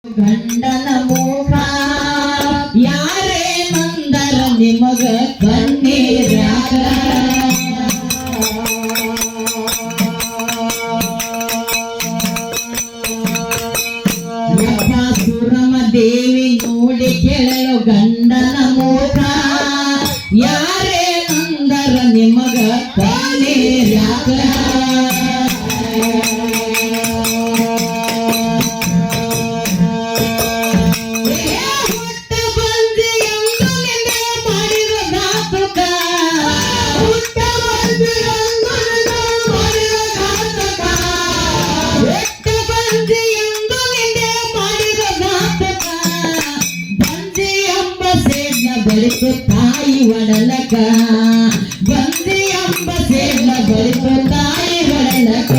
ಗಂಡನ ಮುಖ ಯಾರೇ ನಂದರ ನಿಮಗ ಕಣ್ಣೀರ್ಯಾಗ ಸುರಮ ದೇವಿ ನೋಡಿ ಕೇಳಲು ಗಂಡನ ಮುಖ ಯಾರೇ ನಂದರ ನಿಮಗ ಕಣ್ಣೀರ್ಯಾಗ ಬಳಿತು ತಾಯಿ ಒಡಲಕ ಬಂದಿ ಅಂಬ ಸೇನ ಬಳಿತು ತಾಯಿ ಒಡಲಕ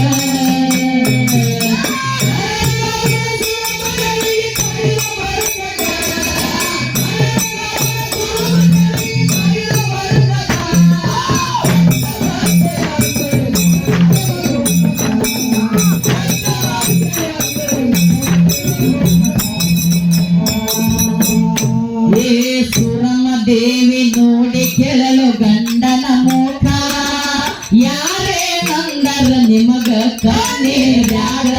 ದೇವಿ ನೋಡಿ ಕೇಳಲು ಗಂಡನ ಮುಖ ಯಾರೇ ನಂದರ ನಿಮಗ ಕಣ್ಣೀರ್ಯಾಗ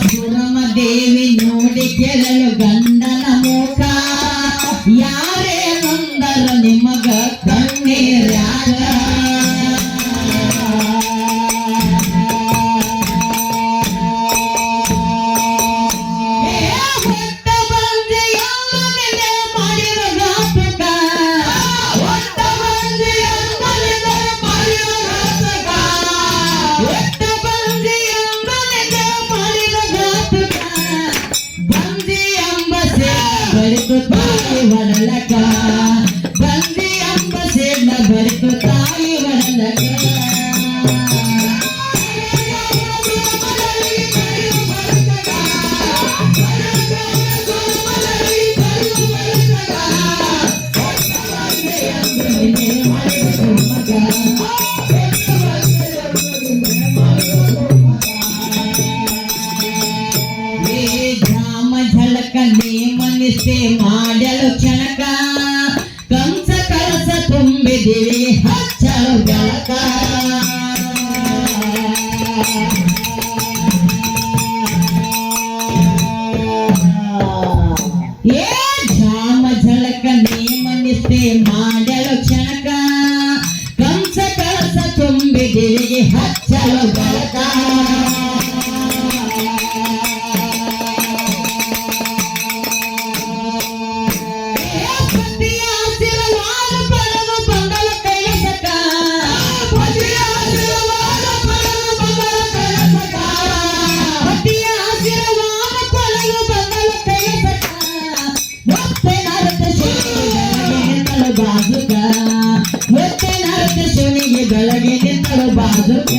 ಸುರಮ ದೇವಿ ನೋಡಿ ಕೇಳಲು ಗಂಡನ ಮುಖ ಯಾರೇ ನಂದರ ನಿಮಗ ಕಣ್ಣೀರ್ಯಾಗ ಬಳಿತು ತಾಯಿ ಒಡಲಕ ಬಂದಿ ಅಂಬ ಸೇನ ಬಳಿತು ತಾಯಿ ಒಡಲಕ ಮನಿಸ್ತೆ ಮಾಡಲು ಕ್ಷಣಕ ಕಂಸ ಕಳಸ ತುಂಬಿದಿವಿ ಹಚ್ಚಲು ಬೆಳಕ ಏ ಝಾಮ ಝಳಕ ಮನಿಸ್ತೆ ಮಾಡಲು ಕ್ಷಣಕ ಕಂಸ ಕಳಸ ತುಂಬಿದಿವಿ ಹಚ್ಚಲು ಬೆಳಕ ಬಾಜುಕ ಮತ್ತೆ ನರಕ ಶನಿಗೆ ಬೆಳಗ್ಗೆ ನಿಂತಳು ಬಾಜುಕ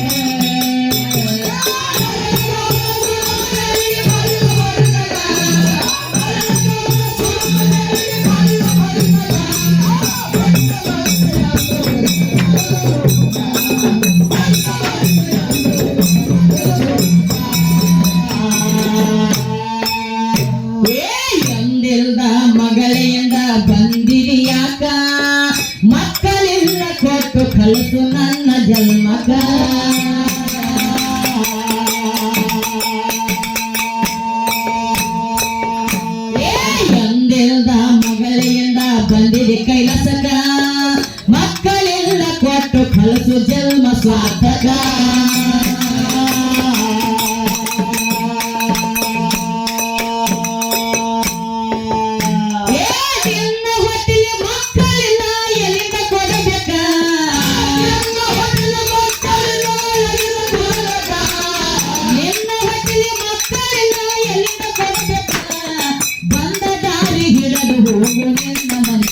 ಎಂದಿಲ್ದ ಮಗಳೆಯಿಂದ ಬಂದಿರಿ ಯಾಕ ಮಕ್ಕಳೆಲ್ಲ ಕೊಟ್ಟು ಕಲಿಸು ನನ್ನ ಜನ್ಮಕ ಎಂದಿಲ್ದ ಮಗಳೆಯಿಂದ ಬಂದಿರಿ ಕೈಲಾಸಕ ಮಕ್ಕಳೆಲ್ಲ ಕೊಟ್ಟು ಕಲಿಸು ಜನ್ಮ ಸ್ವಾರ್ಥಕ ಬಂದ ದಾರಿ ಹಿಡದು ಹೋಗು ನಿನ್ನ ಮನೆ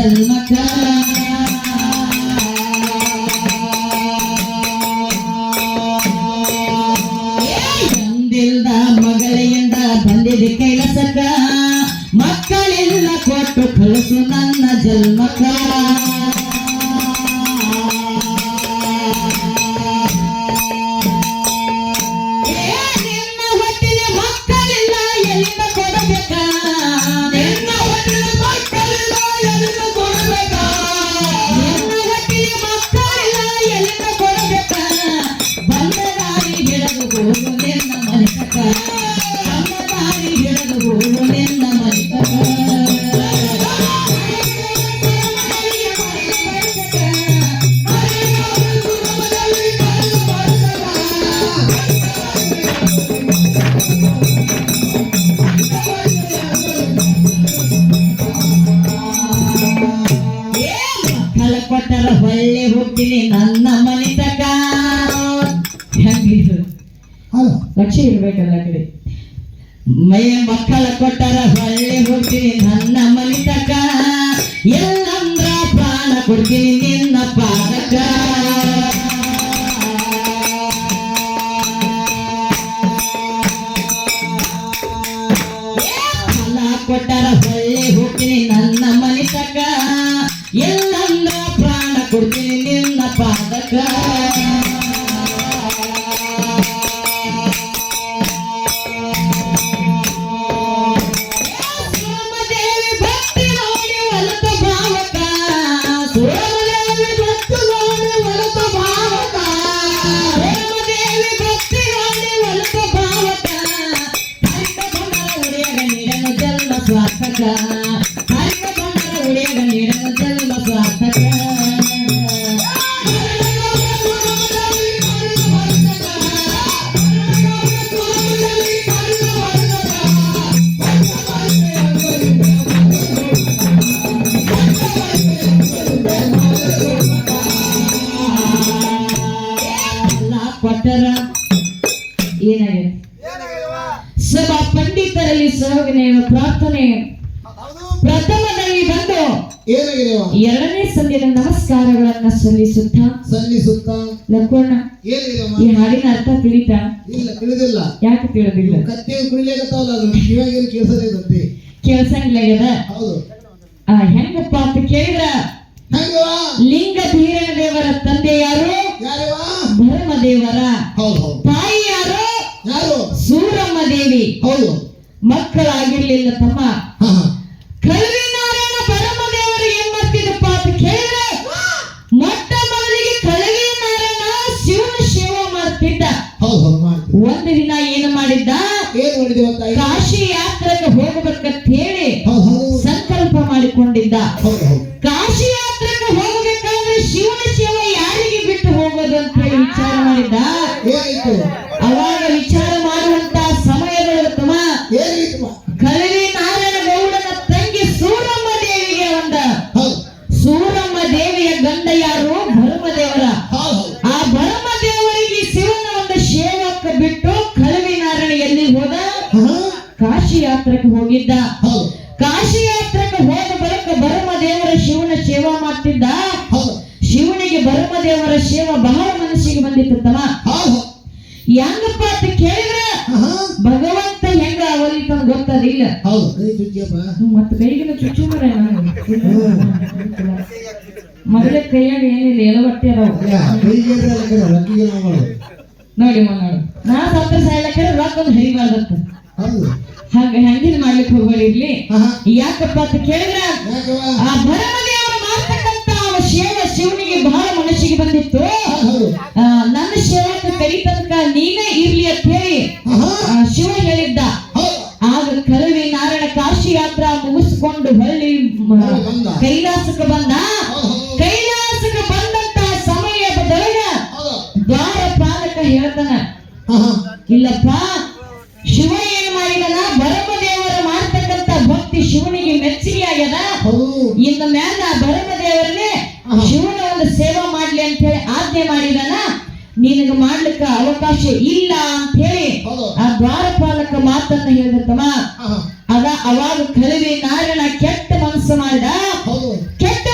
ಜನ್ಮಕ ಎಂದಿಲ್ದ ಮಗಳೆಯಿಂದ ಬಂದಿದೆ ಕೈಲಾಸಕ ಮಕ್ಕಳೆಲ್ಲ ಕೊಟ್ಟು ಕಳಿಸು ನನ್ನ ಜನ್ಮಕ ಕೊಟ್ಟರ ಹೊಳ್ಳೆ ಹೋಗ್ತೀನಿ ನನ್ನ ಮನೆ ತಕ ಹೆಂಗಿದ್ರು ಲಕ್ಷ್ಯ ಇರ್ಬೇಕಲ್ಲ ಕಡೆ ಮಕ್ಕಳ ಕೊಟ್ಟರ ಹೊಳ್ಳೆ ಹೋಗ್ತೀನಿ ನನ್ನ ಮನೆ ತಕ ಎಲ್ಲಂದ್ರ ಪ್ರಾಣ ಕೊಡ್ತೀನಿ ನಿನ್ನ ಪಾದಕ ಕೊಟ್ಟರ ಹೊಳ್ಳೆ ಹೋಗ್ತೀನಿ ನನ್ನ ಮನೆ ತಕ ಎಲ್ಲಂದ್ರ ಪ್ರಾಣ ಕೊಡ್ತೀನಿ ನಿನ್ನ ಪಾದಕ ಸೋಮದೇವಿ ಭಕ್ತಿ ನೋಡಿ ಒಲತ ಭಾವಕ ಸೋಮದೇವಿ ಭಕ್ತಿ ನೋಡಿ ಒಲತ ಭಾವಕ ಸೋಮದೇವಿ ಭಕ್ತಿ ನೋಡಿ ಒಲತ ಭಾವಕ ಹರಿಕ ಬಂದರ ಒಡೆಯಗ ನೀಡನು ಜನ್ಮ ಸ್ವಾರ್ಥಕ ಹರಿಕ ಬಂದರ ಒಡೆಯಗ ನೀಡನು ಜನ್ಮ ಸ್ವಾರ್ಥಕ ಕೊಟ್ಟರ ಏನಾಗಿದೆ ಸಭಾ ಪಂಡಿತರಲ್ಲಿ ಸಹೋಗನೆಯ ಪ್ರಾರ್ಥನೆ ಪ್ರಥಮದಲ್ಲಿ ಬಂದು ಎರಡನೇ ಸಂಧ್ಯದ ನಮಸ್ಕಾರಗಳನ್ನ ಸಲ್ಲಿಸುತ್ತಾ ಲಕ್ಕೋಣ ಈ ಹಾಡಿನ ಅರ್ಥ ತಿಳಿತಾ ಇಲ್ಲ ತಿಳಿದಿಲ್ಲ ಯಾಕೆ ತಿಳಿದಿಲ್ಲ ಕತ್ತೆ ಕುಡಿಲೇಕತ್ತಾವಲ್ಲ ಅದು ಕಿವಿಯಾಗಿ ಕೇಳಿಸಲಿದಂತೆ ಕೇಳಿಸಂಗಿಲ್ಲ ಆಗ್ಯದ ಹೌದು ಹೆಂಗಪ್ಪ ಅಂತ ಕೇಳಿದ್ರ ಲಿಂಗ ಧೀರಣ ದೇವರ ತಂದೆ ಯಾರು ಭರಮ ದೇವರ ತಾಯಿ ಯಾರು ಸೂರಮ್ಮ ದೇವಿ ಮಕ್ಕಳಾಗಿರ್ಲಿಲ್ಲ ತಮ್ಮ ಕಲ್ವಿ ನಾರಾಯಣ ಭರಮ ದೇವರು ಏನ್ ಮಾಡ್ತಿದ್ದಪ್ಪ ಅಂತ ಕೇಳಿದ್ರೆ ಮೊಟ್ಟ ಮೊದಲಿಗೆ ಕಲ್ವಿ ನಾರಾಯಣ ಶಿವನ ಸೇವೆ ಮಾಡ್ತಿದ್ದ ಒಂದು ದಿನ ಏನು ಮಾಡಿದ್ದ ಕಾಶಿ ಯಾತ್ರೆಗೆ ಹೋಗಬೇಕಂತ ಹೇಳಿ ಸಂಕಲ್ಪ ಮಾಡಿಕೊಂಡಿದ್ದ ಕಾಶಿ ಯಾತ್ರೆಗೆ ಹೋಗಬೇಕಾದ್ರೆ ಶಿವನ ಸೇವೆ ಯಾರಿಗೆ ಬಿಟ್ಟು ಹೋಗೋದು ಅಂತ ಹೇಳಿ ವಿಚಾರ ಮಾಡಿದ್ದ ಅವಾಗ ವಿಚಾರ ಮಾಡುವಂತ ಸಮಯದಲ್ಲಿ ತಮ್ಮ ಕಲವಿ ನಾರಾಯಣ ಗೌಡನ ತಂಗಿ ಸೂರಮ್ಮ ದೇವಿಗೆ ಸೂರಮ್ಮ ದೇವಿಯ ಗಂಡ ಯಾರು ಭರಮದೇವರ ಆ ಭರಮದೇವರಿಗೆ ಶಿವನ ಒಂದು ಸೇವಕ ಬಿಟ್ಟು ಕಲವಿ ನಾರಾಯಣ ಎಲ್ಲಿ ಹೋದ ಕಾಶಿ ಯಾತ್ರೆಗೆ ಹೋಗಿದ್ದ ಕಾಶಿ ಯಾತ್ರೆಗೆ ಹೋದ ಬಳಿಕ ಭರಮದೇವರ ಶಿವನ ಸೇವಾ ಮಾಡ್ತಿದ್ದ ಶಿವನಿಗೆ ಭರಮದೇವರ ಸೇವಾ ಬಹಳ ಮನಸ್ಸಿಗೆ ಬಂದಿತ್ತು ತಮ್ಮ ಹೆಂಗಪ್ಪ ಅಂತ ಕೇಳಿದ್ರ ಭಗವಂತ ಹೆಂಗ ಅವಲಿತ ಗೊತ್ತದಿಲ್ಲ ಮತ್ತ ಕೈಗಿನ ಚುಚ್ಚು ಮೊದಲೇ ಕೈಯಾಗ ಏನಿಲ್ಲ ಎಲವಟ್ಟೆ ನೋಡಿ ನಾ ಸತ್ರ ಸಾಯ್ಲಕ್ಕ ರೊಕ್ಕ ಹರಿಬಾರ್ದತ್ತ ಹಂಗ ಹೆಂಗಿನ ಮಾಡ್ಲಿಕ್ಕೆ ಹೋಗ್ಬೇಡಿರ್ಲಿ ಯಾಕಪ್ಪ ಅಂತ ಕೇಳಿದ್ರ ಆ ಭರಮದೇವರು ಮಾಡ್ತಕ್ಕಂತ ಅವ ಸೇವೆ ಶಿವನಿಗೆ ಬಹಳ ಮನಸ್ಸಿಗೆ ಬಂದಿತ್ತು ನನ್ನ ಸೇವಕ ಕರಿತನಕ ನೀನೇ ಇರ್ಲಿ ಅಂತ ಹೇಳಿ ಶಿವ ಹೇಳಿದ್ದ ಆಗ ಕಲವಿ ನಾರಾಯಣ ಕಾಶಿ ಯಾತ್ರಾ ಮುಗಿಸ್ಕೊಂಡು ಹೊಳ್ಳಿ ಕೈಲಾಸಕ್ಕೆ ಬಂದ ಕೈಲಾಸಕ್ಕೆ ಬಂದಂತ ಸಮಯದೊಳಗ ದ್ವಾರಪಾಲಕ ಹೇಳ್ತಾನ ಇಲ್ಲಪ್ಪ ಶಿವ ಏನ್ ಮಾಡಿದನ ಭರಮದೇವರ ಮಾಡ್ತಕ್ಕಂತ ಭಕ್ತಿ ಶಿವನಿಗೆ ಮೆಚ್ಚುಗೆ ಆಗ್ಯದ ಇನ್ನು ಮ್ಯಾಲ ಭರಮದೇವರನ್ನೇ ಶಿವನ ಒಂದು ಸೇವಾ ಮಾಡ್ಲಿ ಅಂತ ಹೇಳಿ ಆಜ್ಞೆ ಮಾಡಿದನ ನಿನಗ ಮಾಡ್ಲಿಕ್ಕ ಅವಕಾಶ ಇಲ್ಲ ಅಂತ ಹೇಳಿ ಆ ದ್ವಾರಪಾಲಕ ಮಾತನ್ನ ಹೇಳಿದಮ್ಮ ಅದ ಅವಾಗ ಕಲವಿ ನಾರಾಯಣ ಕೆಟ್ಟ ಮನಸ್ಸು ಮಾಡಿದ ಕೆಟ್ಟ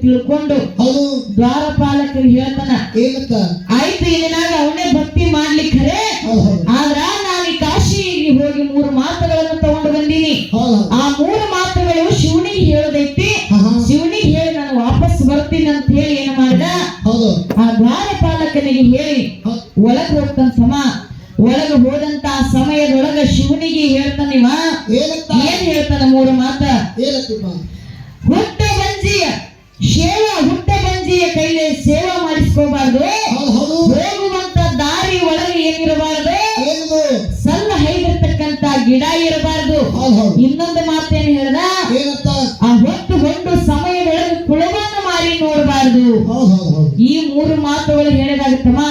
ತಿಳ್ಕೊಂಡು ಹೌದು ದ್ವಾರಪಾಲಕರಿಗೆ ಹೇಳ್ತಾನ, ಏನಂತ? ಆಯ್ತು ಇದನ್ನಾಗ ಅವನೇ ಭಕ್ತಿ ಮಾಡ್ಲಿಕ್ಕೆ ಹೌದು ಹೌದು ಆದ್ರ ನಾನು ಈ ಕಾಶಿಗೆ ಹೋಗಿ 3 ಮಾತುಗಳನ್ನು ತಗೊಂಡು ಬಂದೀನಿ. ಹೌದು ಆ 3 ಮಾತುಗಳು ಶಿವನಿಗೆ ಹೇಳದೈತಿ. ಶಿವನಿಗೆ ಹೇಳಿ ನಾನು ವಾಪಸ್ ಬರ್ತೀನಿ ಅಂತ ಹೇಳಿ ಏನ್ ಮಾಡಿದ, ಹೌದು ಆ ದ್ವಾರಪಾಲಕನಿಗೆ ಹೇಳಿ ಒಳಗ್ ಹೋಗ್ತಾನ. ಒಳಗ ಹೋದಂತ ಸಮಯದೊಳಗ ಶಿವನಿಗೆ ಹೇಳ್ತಾನ, ಇವ ಏನಂತ? ಏನ್ ಹೇಳ್ತಾನ 3 ಮಾತ. ಏನಂತಪ್ಪ? ಹುಟ್ಟ ಬಂಜಿಯ ಕೈಲಿ ಸೇವಾ ಮಾಡಿಸ್ಕೋಬಾರ್ದು. ಹೌದು ಹೌದು ಹೋಗುವಂತ ದಾರಿ ಒಳಗೆ ಏನಿರಬಾರ್ದು, ಏನದು? ಸಲ್ಲ ಹೈದಿರ್ತಕ್ಕಂತ ಗಿಡ ಇರಬಾರ್ದು. ಹೌದು ಹೌದು ಇನ್ನೊಂದು ಮಾತೇನು ಹೇಳ್ದ, ಏನಂತ? ಆ ಹೊತ್ತು ಸಮಯದೊಳಗೆ ಕುಳವನ್ನು ಮಾರಿ ನೋಡಬಾರ್ದು. ಹೌದು ಹೌದು ಹೌದು ಈ 3 ಮಾತುಗಳು ಹೇಳಿದಾಗುತ್ತಮ್ಮ.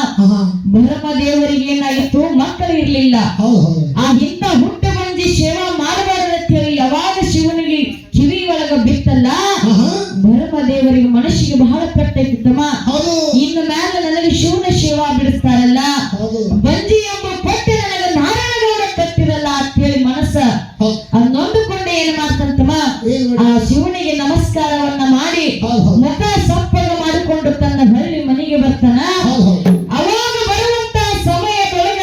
ಬ್ರಹ್ಮ ದೇವರಿಗೆ ಏನಾಗಿತ್ತು, ಮಕ್ಕಳು ಇರ್ಲಿಲ್ಲ. ಹೌದು ಹೌದು ಆ ಇಂತ ಹುಟ್ಟ ಬಂಜಿ ಸೇವಾ ಮಾಡಬಾರ್ದು ಅಂತ ಹೇಳಿ ಯಾವಾಗ ಶಿವನಿಗೆ ಕಿವಿ ಒಳಗ ಬಿತ್ತಲ್ಲ, ಬ್ರಹ್ಮ ದೇವರಿಗೆ ಮನಸ್ಸಿಗೆ ಬಹಳ ಪೆಟ್ಟೈತಮ್ಮ. ಹೌದು ಇನ್ನು ಮೇಲೆ ನನಗೆ ಶಿವನ ಸೇವಾ ಬಿಡಿಸ್ತಾರಲ್ಲ, ಹೌದು ಬಂಜಿ ಎಂಬ ಪಟ್ಟೆ ನನಗೆ ನಾರಾಯಣಗೌಡ ಕಟ್ಟಿರಲ್ಲ ಅಂತ ಹೇಳಿ ಮನಸ್ಸ ನೊಂದುಕೊಂಡೆ ಏನ್ ಮಾಡ್ತಂತಮ್ಮ, ಆ ಶಿವನಿಗೆ ನಮಸ್ಕಾರವನ್ನ ಮಾಡಿ ಮುಖ ಸಪ್ಪಗ ಮಾಡಿಕೊಂಡು ತನ್ನ ಹಳ್ಳಿ ಮನೆಗೆ ಬರ್ತಾನ. ಅವಾಗ ಬರುವಂತ ಸಮಯದೊಳಗ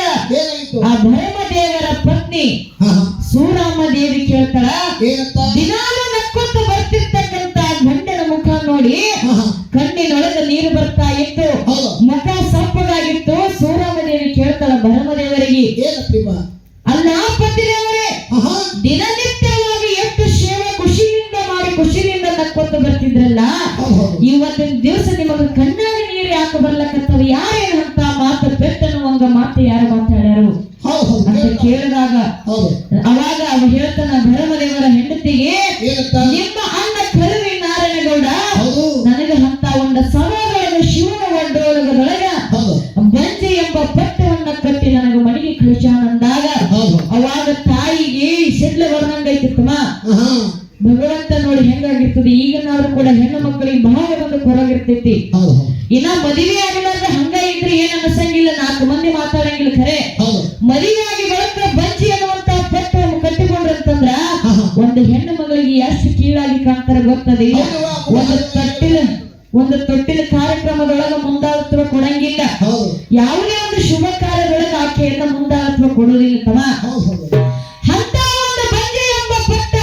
ಆ ಭರಮದೇವರ ಪತ್ನಿ ಸೂರಮ್ಮ ದೇವಿ ಕೇಳ್ತಾಳ, ದಿನಾಲು ನಕ್ಕೊತ್ತ ಬರ್ತಿರ್ತಕ್ಕಂತ ಗಂಡನ ಮುಖ ನೋಡಿ ಕಣ್ಣಿನೊಳಗ ನೀರು ಬರ್ತಾ ಇತ್ತು, ಮುಖ ಸಪ್ಪಗಾಗಿತ್ತು. ಸೂರಮ್ಮ ದೇವಿ ಕೇಳ್ತಾಳ ಭರಮದೇವರಿಗೆ, ಅಲ್ಲ ಪತಿದೇವರೇ, ದಿನನಿತ್ಯವಾಗಿ ಎಷ್ಟು ಸೇವೆ ಖುಷಿಯಿಂದ ಮಾಡಿ ಖುಷಿಯಿಂದ ನಕ್ಕೊತ್ತ ಬರ್ತಿದ್ರಲ್ಲ, ಇವತ್ತಿನ ದಿವಸ ನಿಮಗೆ ಕಣ್ಣಾಗ ನೀರು ಯಾಕೆ ಬರ್ಲಕತ್ತವ, ಯಾರೇನಂತ ಮಾತು ಪೆಟ್ಟನ್ನುವಂಗ ಮಾತು ಯಾರು ಮಾತಾಡ್ಯಾರು ಅಂತ ಕೇಳಿದಾಗ ಅವಾಗ ಅವ ಹೇಳ್ತಾನ ಭರಮದೇವರ ಹೆಂಡತಿಗೆ, ನಿಮ್ಮ ಅಣ್ಣ ಕರುವಿ ನಾರಾಯಣಗೌಡ ನನಗೆ ಅಂತ ಒಂದು ಸಭೆಯೊಳಗ ಶಿವನ ಒಡ್ಡೊಳಗದೊಳಗ ಬಂಜಿ ಎಂಬ ಪಟ್ಟವನ್ನ ಕಟ್ಟಿ ನನಗೆ ಮನೆಗೆ ಕಳಿಸಾನಂದಾಗ ಅವಾಗ ತಾಯಿಗೆ ಸಿಡ್ಲ ಬರ್ದಂಗೈತಿತ್ತಮ್ಮ. ಭಗವಂತ ನೋಡಿ ಹೆಂಗಾಗಿರ್ತದೆ. ಈಗಿನವ್ರು ಕೂಡ ಹೆಣ್ಣು ಮಕ್ಕಳಿಗೆ ಬಹಳ ಒಂದು ಕೊರಗಿರ್ತೈತಿ. ಇನ್ನ ಮದುವೆ ಆಗಲಾರ್ದ ಹಂಗ ಇದ್ರೆ ಏನ್ ಅನ್ಸಂಗಿಲ್ಲ, 4 ಮಂದಿ ಮಾತಾಡಂಗಿಲ್ಲ. ಖರೆ ಮದುವೆ ಆಗಿ ಬಳಕ ಬಂಜಿ ಅನ್ನುವಂತ ಪಟ್ಟ ಕಟ್ಟಿಕೊಂಡ್ರಂತಂದ್ರ ಒಂದು ಹೆಣ್ಣು ಮಗಳಿಗೆ ಎಷ್ಟು ಕೀಳಾಗಿ ಕಾಣ್ತಾರ ಗೊತ್ತದೆ. ಒಂದು ತೊಟ್ಟಿನ ಕಾರ್ಯಕ್ರಮದೊಳಗ ಮುಂದಾಳತ್ವ ಕೊಡಂಗಿಲ್ಲ, ಯಾವುದೇ ಒಂದು ಶುಭ ಕಾರ್ಯದೊಳಗ ಆಕೆಯನ್ನ ಮುಂದಾಳತ್ವ ಕೊಡುವುದಿಲ್ಲ ತಮ್ಮ. ಅಂತ ಒಂದು ಬಂಜಿ ಎಂಬ ಪಟ್ಟ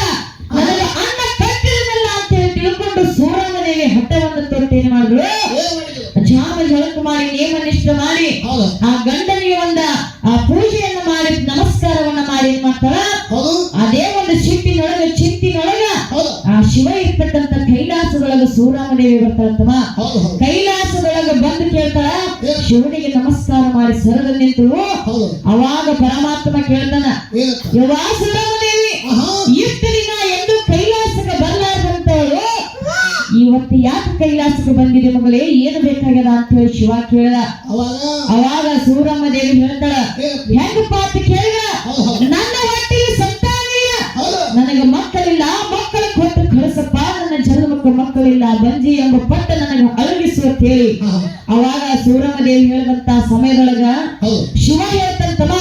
ನನಗೆ ಅಣ್ಣ ಕಟ್ಟಿರಲಿಲ್ಲ ಅಂತ ಹೇಳಿ ತಿಳ್ಕೊಂಡು ಸೂರಮ್ಮದೇವಿ ಹಠವನ್ನು ತೊಟ್ಟು ಏನ್ ಮಾಡಿದ್ರು, ಜಾಮ ಜಳಕ ಮಾಡಿ ನೇಮ ನಿಷ್ಠ ಮಾಡಿ ಆ ಗಂಡನಿಗೆ ಆ ಪೂಜೆಯನ್ನ ಮಾಡಿ ನಮಸ್ಕಾರವನ್ನ ಮಾಡಿ ಏನ್ ಮಾಡ್ತಾರ, ಅದೇ ಒಂದು ಚಿತ್ತಿನೊಳಗ ಆ ಶಿವ ಇರ್ತಕ್ಕಂಥ ಕೈಲಾಸದೊಳಗ ಸೂರಮ್ಮದೇವಿ ಬರ್ತಾಳತ್ತಮ್ಮ. ಕೈಲಾಸದೊಳಗ ಬಂದು ಕೇಳ್ತಾಳ, ಶಿವನಿಗೆ ನಮಸ್ಕಾರ ಮಾಡಿ ಸರದ ನಿಂತು ಅವಾಗ ಪರಮಾತ್ಮ ಕೇಳ್ತಾನ, ಯವ್ವಾ ಸೂರಮ್ಮದೇವಿ, ಇಷ್ಟು ದಿನ ಎಂದು ಕೈಲಾಸಕ್ಕೆ ಬರ್ಲಾರ್ದಂತವಳು ಇವತ್ತು ಯಾಕೆ ಕೈಲಾಸಕ್ಕೆ ಬಂದಿದೆ ಮಗಳೇ, ಏನು ಬೇಕಾಗ್ಯದ ಅಂತ ಹೇಳಿ ಶಿವ ಕೇಳ್ದ. ಅವಾಗ ಸೂರಮ್ಮ ದೇವಿ ಹೇಳ್ತಾಳ, ಹೆಂಗಪ್ಪ ಅಂತ ಕೇಳಿದ, ನನ್ನ ಹೊಟ್ಟೆಗೆ ಸಂತಾನಿಲ್ಲ, ನನಗೆ ಮಕ್ಕಳಿಲ್ಲ, ಮಕ್ಕಳ ಕೊಟ್ಟು ಕಳಿಸಪ್ಪ, ನನ್ನ ಜನ್ಮಕ್ಕೆ ಮಕ್ಕಳಿಲ್ಲ, ಬಂಜಿ ಎಂಬ ಪಟ್ಟ ನನಗೆ ಅಳಗಿಸುವ ಹೇಳಿ. ಅವಾಗ ಸೂರಮ್ಮ ದೇವಿ ಹೇಳಿದಂತ ಸಮಯದೊಳಗ ಶಿವ ಹೇಳ್ತಂತಮ್ಮ,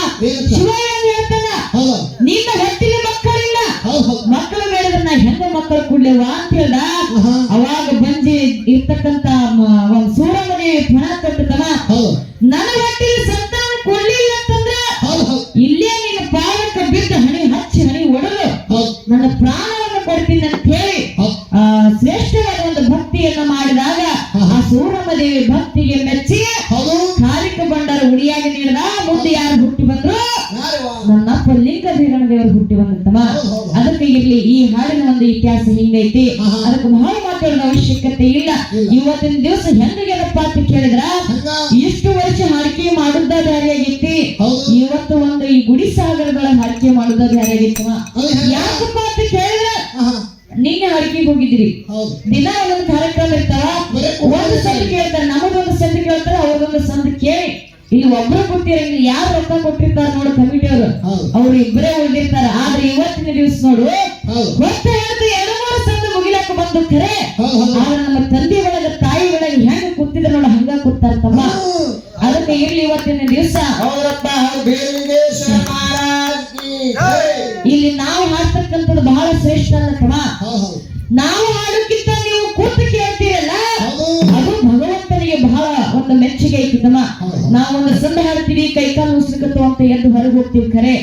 ಶಿವ ಏನ್ ಹೇಳ್ತಾನ, ನಿನ್ನ ಹೊಟ್ಟೆಗೆ ಮಕ್ಕಳಿಲ್ಲ, ಮಕ್ಕಳು ಬೇಡದ ನಾ ಹೆಂಗ ಮಕ್ಕಳು ಕೊಡ್ಲೇವಾ ಅಂತ ಹೇಳ್ದ. ಅವಾಗ ಬಂಜಿ ಇರ್ತಕ್ಕಂತ ಸೂರಮ್ಮ ದೇವಿ ಪಣ ಕಟ್ಟತಮ್ಮ, ನನ್ನ ಹೊಟ್ಟೆಗೆ ಸಂತಾನ ಕೊಡ್ಲಿಲ್ಲ ಅಂತಂದ್ರ ಇಲ್ಲೇ ನಿನ್ನ ಪಾದಕ್ಕೆ ಬಿದ್ದು ಹಣಿ ಒಡಲು ನನ್ನ ಪ್ರಾಣವನ್ನು ಕೊಡ್ತೀನಿ ಅಂತ ಹೇಳಿ ಶ್ರೇಷ್ಠವಾದ ಒಂದು ಭಕ್ತಿಯನ್ನ ಮಾಡಿದಾಗ ಆ ಸೂರಮ್ಮ ದೇವಿ ಭಕ್ತಿಗೆ ಮೆಚ್ಚಿ ಕಾರಿಕ ಬಂಡರ ಉಡಿಯಾಗಿ ನೀಡಿದ. ಮುಂದೆ ಯಾರು ಹುಟ್ಟಿ ಬಂದ್ರು, ನನ್ನಪ್ಪ ಲಿಂಗ ಬೀರಣ ದೇವರು ಹುಟ್ಟಿ ಬಂದತ್ತಮ್ಮ. ಅದಕ್ಕೆ ಇರ್ಲಿ, ಈ ಹಾಡಿನ ಒಂದು ಇತಿಹಾಸ ಹಿಂಗೈತಿ, ಅದಕ್ಕೆ ಬಹಳ ಮಾತಾಡೋದ ಅವಶ್ಯಕತೆ ಇಲ್ಲ. ಇವತ್ತಿನ ದಿವಸ ಹೆಂಗಪ್ಪ ಅಂತ ಕೇಳಿದ್ರ, ಇಷ್ಟು ವರ್ಷ ಹಾಡಿಕೆ ಮಾಡುದ ಬ್ಯಾರಿಯಾಗಿತ್ತಿ, ಇವತ್ತು ಒಂದು ಈ ಗುಡಿ ಸಾಗರಗಳ ಹಾಡಿಕೆ ಮಾಡುದ ಬ್ಯಾರಿಯಾಗಿತ್ತವ. ಯಾಕಪ್ಪ ಅಂತ ಕೇಳಿದ್ರ, ನಿನ್ನೆ ಹಾಡಿಕೆಗೆ ಹೋಗಿದ್ರಿ, ದಿನ ಒಂದೊಂದು ಕಾರ್ಯಕ್ರಮ ಇರ್ತಾವ, ಒಂದು ಸಂತ ಕೇಳ್ತಾರೆ, ನಮಗೊಂದು ಸಂತ ಕೇಳ್ತಾರೆ, ಅವ್ರದೊಂದು ಸಂತ ಕೇಳಿ ಇಲ್ಲಿ ಒಬ್ರು ಕೊಟ್ಟಿರಂಗಿಲ್ಲ, ಯಾರು ರೊಕ್ಕ ಕೊಟ್ಟಿರ್ತಾರ ನೋಡು ಕಮಿಟಿಯವರು, ಅವ್ರು ಇಬ್ಬರೇ ಉಳಿದಿರ್ತಾರ. ಆದ್ರೆ ಇವತ್ತಿನ ದಿವಸ ನೋಡು ಹೊತ್ತ ಹೇಳ್ತು 2-3 ಸಂತ ಮುಗಿಲಾಕ ಬಂದು ಖರೆ, ಆದ್ರೆ ನಮ್ಮ ತಂದೆ ಒಳಗ ತಾಯಿ ಒಳಗ ಹೆಂಗ ಕೂತಿದ್ರ ನೋಡ ಹಂಗ ಕೂತಾರ ತಮ್ಮ. ಅದಕ್ಕೆ ಇರ್ಲಿ ಇವತ್ತಿನ ದಿವಸ ಇಲ್ಲಿ ನಾವು ಹಾಡ್ತಕ್ಕಂಥದ್ದು ಬಹಳ ಶ್ರೇಷ್ಠ ಅಲ್ಲ ತಮ್ಮ. ನಾವು ಹಾಡೋಕ್ಕಿಂತ ನೀವು ಕೂತು ಕೇಳ್ತೀರಲ್ಲ, ಮೆಚ್ಚುಗೆ ಐತಿ ತಮ್ಮ. ನಾವೊಂದು ಸಂದೆ ಹಾಡ್ತೀವಿ, ಕೈಕಾಲು ಉಸಿರುಕತ್ತು ಅಂತ ಎದ್ದು ಹೊರಗೆ ಹೋಗ್ತೀವಿ ಖರೆ.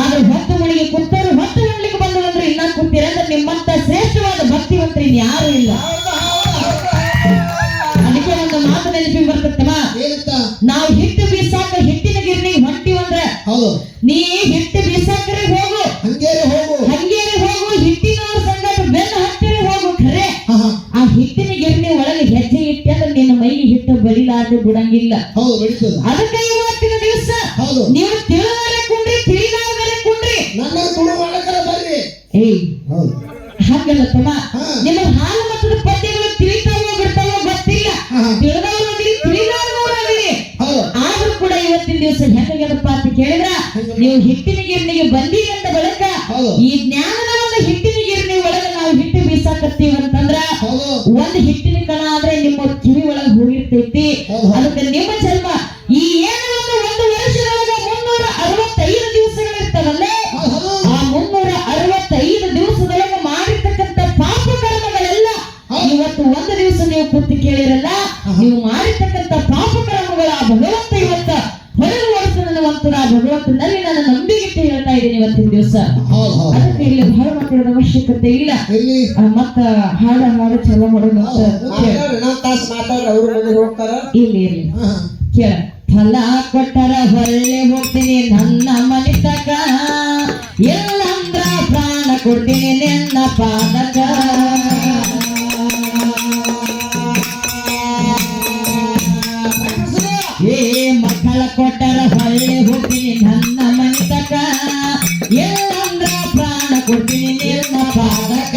ಆದ್ರೆ ಹೊತ್ತು ಮಣಿಗೆ ಕುತ್ತರು, ಹೊತ್ತು ಮಾಡ್ಲಿಕ್ಕೆ ಬಂದ್ರೆ ಇನ್ನ ಕೂತೀರ ಅಂದ್ರೆ ನಿಮ್ಮಂತ ಶ್ರೇಷ್ಠವಾದ ಭಕ್ತಿವಂತರು ಇನ್ ಯಾರು ಇಲ್ಲ. ಅದಕ್ಕೆ ಒಂದು ಮಾತು ನೆನಪಿಗೆ ಬರ್ತತ್ತಮ್ಮ, ನಾವು ಹಿಟ್ಟು ಬೀಸಾಕ ಹಿಟ್ಟಿನ ಗಿರ್ನಿಗೆ ಹೊಂಟಿವಂದ್ರ ನೀ ಹಿಟ್ಟು ಬೀಸಾಕರೆ ಹೋಗು, ಹಂಗೇರಿ ಹೋಗು, ಹಿಟ್ಟಿನ ಸಂಗಟ ಬೆನ್ನು ಹತ್ತಿರ ಹೋಗು ಖರೆ. ಆ ಹಿಟ್ಟಿನ ಗಿರ್ನಿ ಒಳಗೆ ಹೆಜ್ಜೆ ಇಟ್ಟೆ ಅಂದ್ರೆ ನಿನ್ನ ಮೈಗೆ ಹಿಟ್ಟು ಬಡಿಲಾರ್ದು ಬಿಡಂಗಿಲ್ಲ. ಅದಕ್ಕೆ ಇವತ್ತಿನ ದಿವಸ ನೀವು ತಿಳಿದಾರೆ ಕುಂಡ್ರಿ, ತಿಳಿದಾರೆ ಕುಂಡ್ರಿ, ಏಯ್ ಹಾಗಲ್ಲ ತಮ್ಮ. ನಿಮ್ಮ ಹಾಲು ಮತದ ಪದ್ಯಗಳು ತಿಳಿತಾವೋ ಬಿಡ್ತಾವೋ ಗೊತ್ತಿಲ್ಲ, ತಿಳಿದವರಾಗಲಿ ತಿಳಿದಾರವರಾಗಲಿ. ಆದ್ರೂ ಕೂಡ ಇವತ್ತಿನ ದಿವಸ ಹೆಂಗಪ್ಪ ಅಂತ ಕೇಳಿದ್ರ, ನೀವು ಹಿಟ್ಟಿನ ಗಿರ್ನಿಗೆ ಬಂದಿರಂತ ಬಳಕ ಈ ಜ್ಞಾನದ ಒಂದು ಹಿಟ್ಟಿನ ಗಿರ್ನಿ ಒಳಗೆ ನಾವು ಹಿಟ್ಟು ಬೀಸಾಕತ್ತೀವಿ ಅಂತಂದ್ರ ಒಂದು ಹಿಟ್ಟಿನ ಕಣ ಆದ್ರೆ ನಿಮ್ಮ ಕಿವಿ ಒಳಗೆ ಹೋಗಿರ್ತೈತಿ. ಅದಕ್ಕೆ ನಿಮ್ಮ ಜನ್ಮ ಈ ಏನು ಒಂದು ವರ್ಷದೊಳಗೆ 365 ದಿವಸಗಳಿರ್ತಾವಲ್ಲ, ಆ 365 ದಿವಸದೊಳಗೆ ಮಾಡಿರ್ತಕ್ಕಂಥ ಪಾಪ ಕರ್ಮಗಳೆಲ್ಲ ಇವತ್ತು ಒಂದು ದಿವಸ ನೀವು ಕೂತು ಕೇಳಿರಲ್ಲ, ನೀವು ಮಾಡಿರ್ತಕ್ಕಂಥ ಪಾಪ ಕರ್ಮಗಳ ಆ ಭಗವಂತ ಇವತ್ತ ಹೊರಗೆ ಓಡಿಸುವಂತ ಆ ಭಗವಂತನಲ್ಲಿ ನಾನು ನಂಬಿಕೆ ಹೇಳ್ತಾ ಇದ್ದೀನಿ ಇವತ್ತಿನ ದಿವಸ. ಅದಕ್ಕೆ ಇಲ್ಲಿ ಬಹಳ ಮಾತಾಡೋದ ಅವಶ್ಯಕತೆ ಇಲ್ಲ, ಮತ್ತ ಹಾಡು ಚಲೋ ಮಾಡೋದು ಇಲ್ಲಿ ಇರ್ಲಿ ಕೇಳ. ಫಲ ಕೊಟ್ಟರ ಹೊಳ್ಳೆ ಹೋಗ್ತೀನಿ ನನ್ನ ಮನೆ ತಕ, ಎಲ್ಲಂದ್ರ ಪ್ರಾಣ ಕೊಡ್ತೀನಿ ನಿನ್ನ ಪಾದಕ. ಏ ಮಕ್ಕಳ ಕೊಟ್ಟರ ಹೊಳ್ಳೆ ಹೋಗ್ತೀನಿ ನನ್ನ ಮನೆ ತಕ, ಎಲ್ಲಂದ್ರ ಪ್ರಾಣ ಕೊಡ್ತೀನಿ ನಿನ್ನ ಪಾದಕ.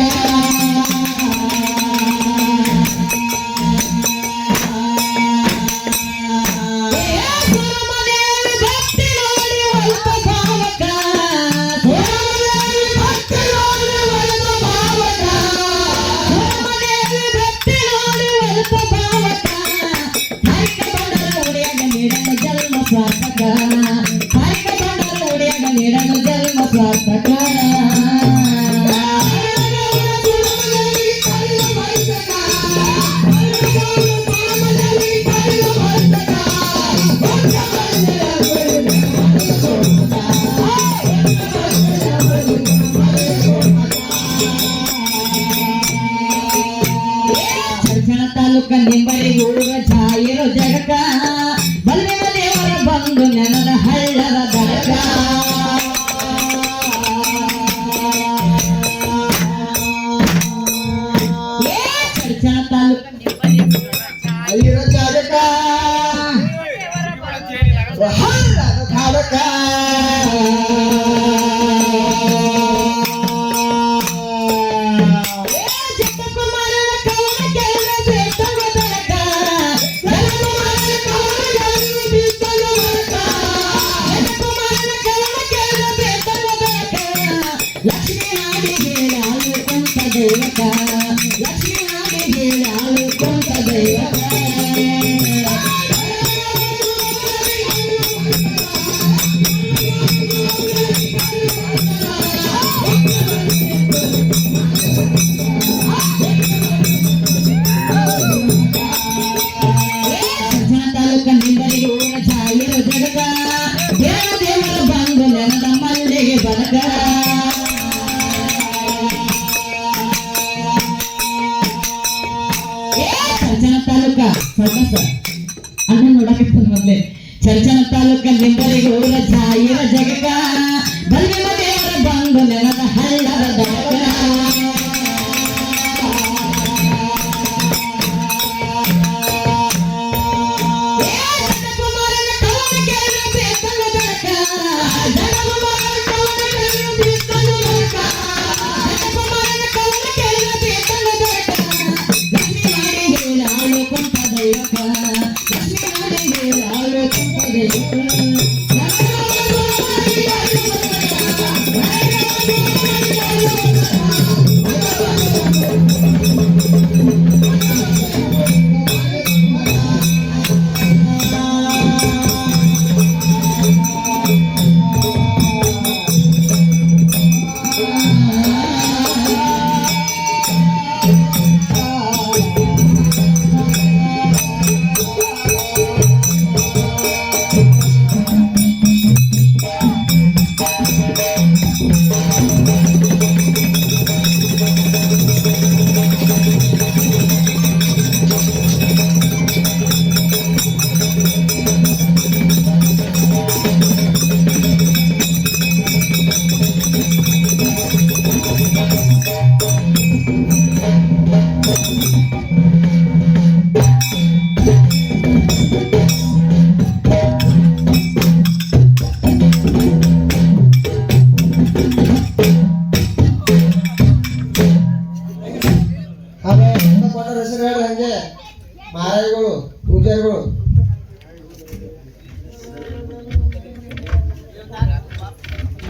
ತಾಲೂಕ ನಿಂಬರಿ ಊರ ಛಾಯಿರೋ ಜಗಕ, ಬಲ್ಲೆವ ದೇವರ ಬಂದು ನೆನದ ಹಳ್ಳದ ದಡಕ. ಚರ್ಚಣ ತಾಲೂಕ ನಿಂಬರಿ ಜಗಕ, ಹಳ್ಳದ ದಡಕ. ದೇವರ ಬಂದು ನೆನದ ಮಲ್ಲಿಗೆ ಬಲಕ. ಚರ್ಚನ ತಾಲೂಕ ಅಣ್ಣ ನೋಡಕ ಮೊದ್ಲೆ. ಚರ್ಚನ ತಾಲೂಕ ನಿಂಬರಿಗೆ ಊರ ಛಾಯಿರ ಜಗಕ, ಬಲ್ಲೆವ ದೇವರ ಬಂದು ನೆನದ ಹಳ್ಳದ ದಡಕ.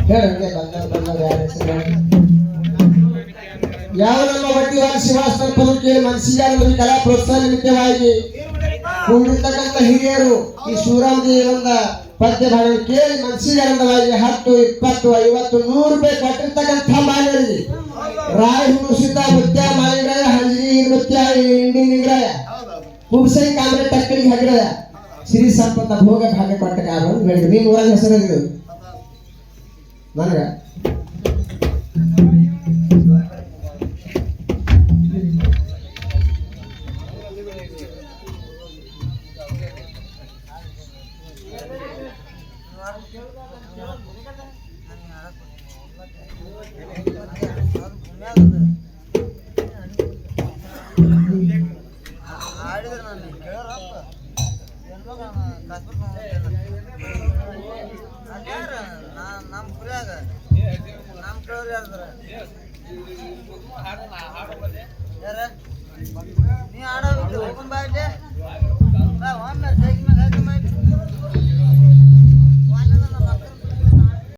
ಹೇಳಂಗೆ ಬಂದವ್ರು ಯಾರ ಹೆಸರು ಯಾವ ನಮ್ಮ ವಟ್ಟಿವಾರ ಶಿವಾಸ್ತನ ಪದ ಕೇಳಿ ಮನಸ್ಸಿಗೆ ಕಲಾ ಪ್ರೋತ್ಸಾಹ ನಿಮಿತ್ತವಾಗಿ ಕೂಡಿರ್ತಕ್ಕಂಥ ಹಿರಿಯರು ಈ ಶಿವರಾಮದೇವರ ಪದ್ಯ ಭಾಗ ಕೇಳಿ ಮನಸ್ಸಿಗೆ ಆನಂದವಾಗಿ 10, 20, 50, 100 ರೂಪಾಯಿ ಕೊಟ್ಟಿರ್ತಕ್ಕಂಥ ಮಾನ್ಯರಿಗೆ ರಾಯ ಹುಣಸಿದ್ದ ಮುತ್ಯ ಮಾಲಿಂಗರಾಯ ಹಂಜಿ ನೃತ್ಯ ಇಂಡಿ ನಿಂಗರಾಯ ಕುಬ್ಸೈ ಕಾಮ್ರೆ ಟಕ್ಕಳಿಗೆ ಹಗರಾಯ ಶ್ರೀ ಸಂಪತ್ತ ಭೋಗ ಭಾಗ ಕೊಟ್ಟ ಕಾರಣ ಹೇಳಿದ್ರು ನಿಮ್ಮ ಊರಾಗ ಹೆಸರು ನನಗ ನೀ ಆಡೋ